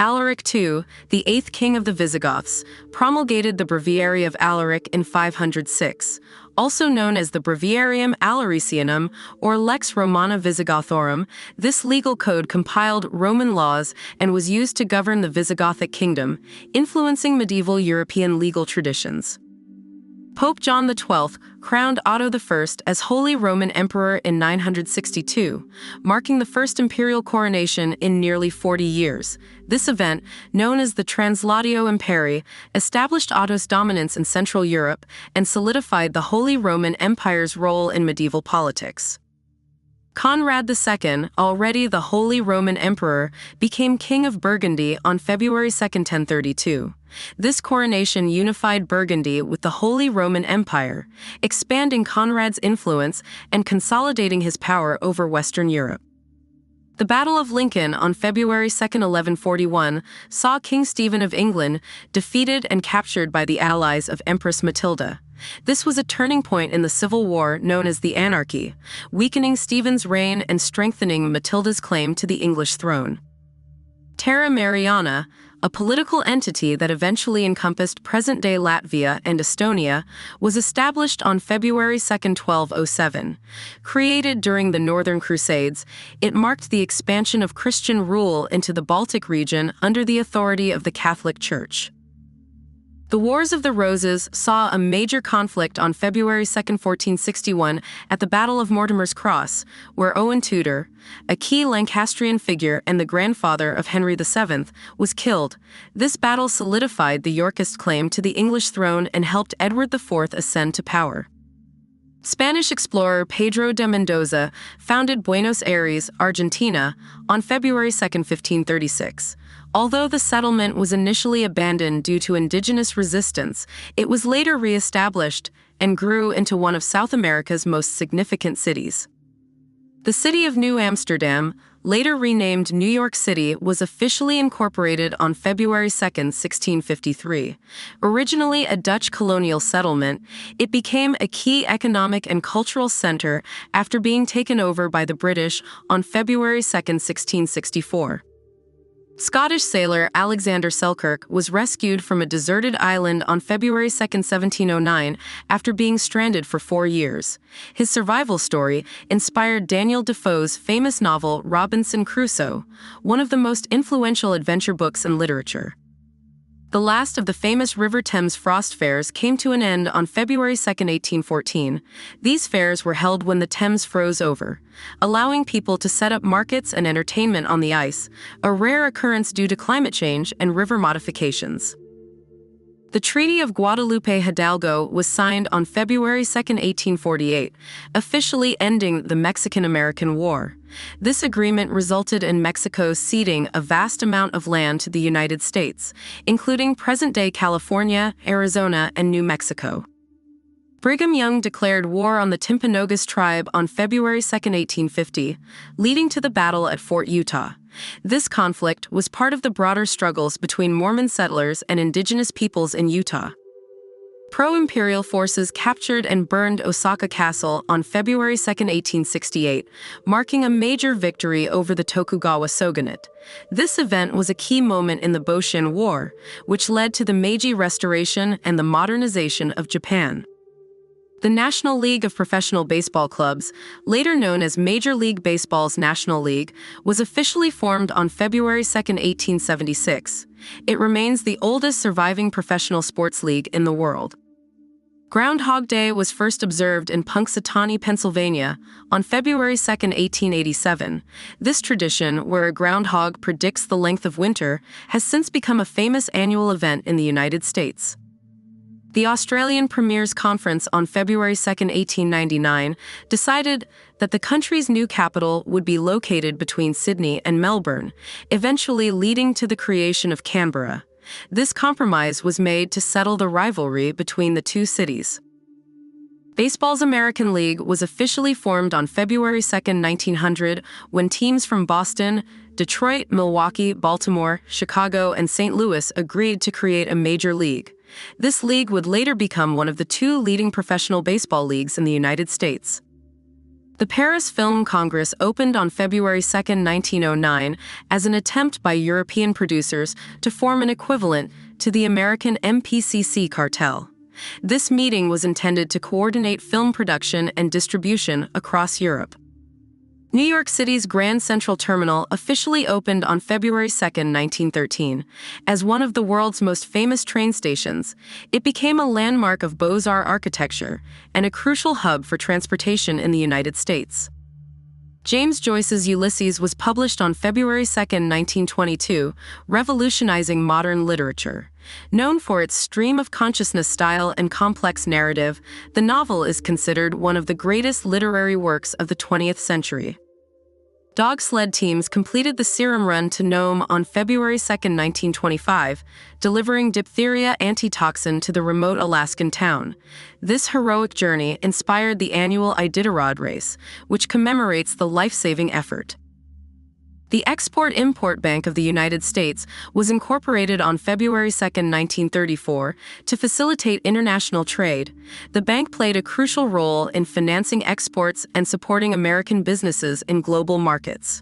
Alaric II, the eighth king of the Visigoths, promulgated the Breviary of Alaric in 506, also known as the Breviarium Alaricianum or Lex Romana Visigothorum. This legal code compiled Roman laws and was used to govern the Visigothic kingdom, influencing medieval European legal traditions. Pope John XII crowned Otto I as Holy Roman Emperor in 962, marking the first imperial coronation in nearly 40 years. This event, known as the Translatio Imperii, established Otto's dominance in Central Europe and solidified the Holy Roman Empire's role in medieval politics. Conrad II, already the Holy Roman Emperor, became King of Burgundy on February 2, 1032. This coronation unified Burgundy with the Holy Roman Empire, expanding Conrad's influence and consolidating his power over Western Europe. The Battle of Lincoln on February 2, 1141, saw King Stephen of England defeated and captured by the allies of Empress Matilda. This was a turning point in the civil war known as the Anarchy, weakening Stephen's reign and strengthening Matilda's claim to the English throne. Terra Mariana, a political entity that eventually encompassed present-day Latvia and Estonia, was established on February 2, 1207. Created during the Northern Crusades, it marked the expansion of Christian rule into the Baltic region under the authority of the Catholic Church. The Wars of the Roses saw a major conflict on February 2, 1461, at the Battle of Mortimer's Cross, where Owen Tudor, a key Lancastrian figure and the grandfather of Henry VII, was killed. This battle solidified the Yorkist claim to the English throne and helped Edward IV ascend to power. Spanish explorer Pedro de Mendoza founded Buenos Aires, Argentina, on February 2, 1536. Although the settlement was initially abandoned due to indigenous resistance, it was later re-established and grew into one of South America's most significant cities. The city of New Amsterdam, later renamed New York City, was officially incorporated on February 2, 1653. Originally a Dutch colonial settlement, it became a key economic and cultural center after being taken over by the British on February 2, 1664. Scottish sailor Alexander Selkirk was rescued from a deserted island on February 2, 1709, after being stranded for 4 years. His survival story inspired Daniel Defoe's famous novel Robinson Crusoe, one of the most influential adventure books in literature. The last of the famous River Thames Frost Fairs came to an end on February 2, 1814. These fairs were held when the Thames froze over, allowing people to set up markets and entertainment on the ice, a rare occurrence due to climate change and river modifications. The Treaty of Guadalupe Hidalgo was signed on February 2, 1848, officially ending the Mexican-American War. This agreement resulted in Mexico ceding a vast amount of land to the United States, including present-day California, Arizona, and New Mexico. Brigham Young declared war on the Timpanogos tribe on February 2, 1850, leading to the battle at Fort Utah. This conflict was part of the broader struggles between Mormon settlers and indigenous peoples in Utah. Pro-imperial forces captured and burned Osaka Castle on February 2, 1868, marking a major victory over the Tokugawa shogunate. This event was a key moment in the Boshin War, which led to the Meiji Restoration and the modernization of Japan. The National League of Professional Baseball Clubs, later known as Major League Baseball's National League, was officially formed on February 2, 1876. It remains the oldest surviving professional sports league in the world. Groundhog Day was first observed in Punxsutawney, Pennsylvania, on February 2, 1887. This tradition, where a groundhog predicts the length of winter, has since become a famous annual event in the United States. The Australian Premiers' Conference on February 2, 1899, decided that the country's new capital would be located between Sydney and Melbourne, eventually leading to the creation of Canberra. This compromise was made to settle the rivalry between the two cities. Baseball's American League was officially formed on February 2, 1900, when teams from Boston, Detroit, Milwaukee, Baltimore, Chicago, and St. Louis agreed to create a major league. This league would later become one of the two leading professional baseball leagues in the United States. The Paris Film Congress opened on February 2, 1909, as an attempt by European producers to form an equivalent to the American MPCC cartel. This meeting was intended to coordinate film production and distribution across Europe. New York City's Grand Central Terminal officially opened on February 2, 1913. As one of the world's most famous train stations, it became a landmark of Beaux-Arts architecture and a crucial hub for transportation in the United States. James Joyce's Ulysses was published on February 2, 1922, revolutionizing modern literature. Known for its stream of consciousness style and complex narrative, the novel is considered one of the greatest literary works of the 20th century. Dog sled teams completed the serum run to Nome on February 2, 1925, delivering diphtheria antitoxin to the remote Alaskan town. This heroic journey inspired the annual Iditarod race, which commemorates the life-saving effort. The Export-Import Bank of the United States was incorporated on February 2, 1934, to facilitate international trade. The bank played a crucial role in financing exports and supporting American businesses in global markets.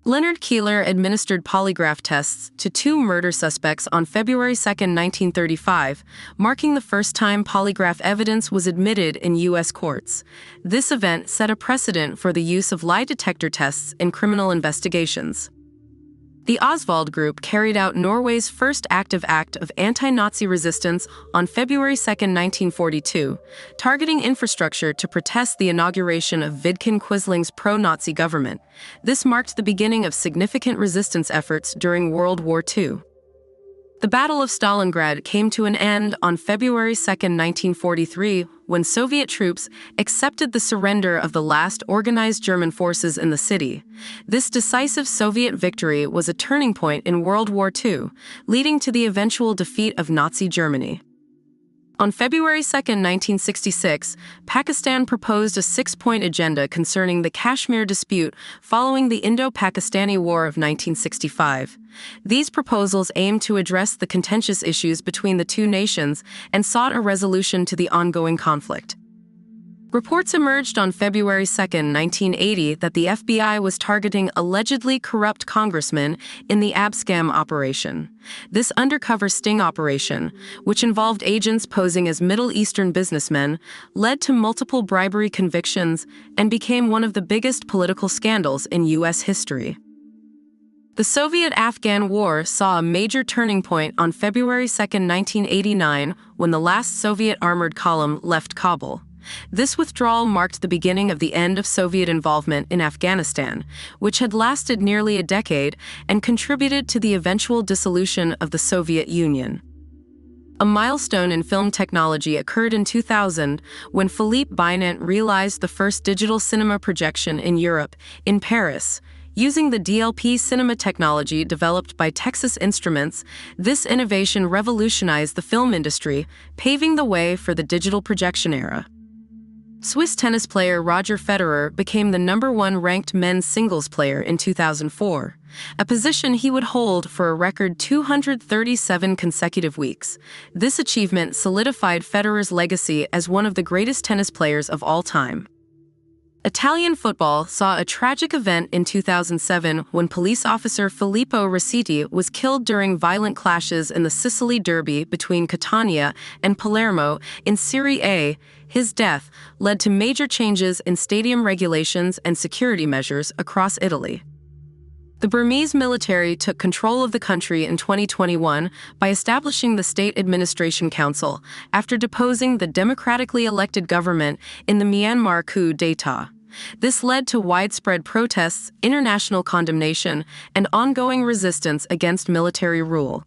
Leonard Keeler administered polygraph tests to 2 murder suspects on February 2, 1935, marking the first time polygraph evidence was admitted in U.S. courts. This event set a precedent for the use of lie detector tests in criminal investigations. The Oswald Group carried out Norway's first active act of anti-Nazi resistance on February 2, 1942, targeting infrastructure to protest the inauguration of Vidkun Quisling's pro-Nazi government. This marked the beginning of significant resistance efforts during World War II. The Battle of Stalingrad came to an end on February 2, 1943, when Soviet troops accepted the surrender of the last organized German forces in the city. This decisive Soviet victory was a turning point in World War II, leading to the eventual defeat of Nazi Germany. On February 2, 1966, Pakistan proposed a 6-point agenda concerning the Kashmir dispute following the Indo-Pakistani War of 1965. These proposals aimed to address the contentious issues between the two nations and sought a resolution to the ongoing conflict. Reports emerged on February 2, 1980, that the FBI was targeting allegedly corrupt congressmen in the Abscam operation. This undercover sting operation, which involved agents posing as Middle Eastern businessmen, led to multiple bribery convictions and became one of the biggest political scandals in U.S. history. The Soviet-Afghan War saw a major turning point on February 2, 1989, when the last Soviet armored column left Kabul. This withdrawal marked the beginning of the end of Soviet involvement in Afghanistan, which had lasted nearly a decade and contributed to the eventual dissolution of the Soviet Union. A milestone in film technology occurred in 2000 when Philippe Binant realized the first digital cinema projection in Europe, in Paris. Using the DLP cinema technology developed by Texas Instruments, this innovation revolutionized the film industry, paving the way for the digital projection era. Swiss tennis player Roger Federer became the #1 ranked men's singles player in 2004, a position he would hold for a record 237 consecutive weeks. This achievement solidified Federer's legacy as one of the greatest tennis players of all time. Italian football saw a tragic event in 2007 when police officer Filippo Rossetti was killed during violent clashes in the Sicily derby between Catania and Palermo in Serie A. His death led to major changes in stadium regulations and security measures across Italy. The Burmese military took control of the country in 2021 by establishing the State Administration Council after deposing the democratically elected government in the Myanmar coup d'état. This led to widespread protests, international condemnation, and ongoing resistance against military rule.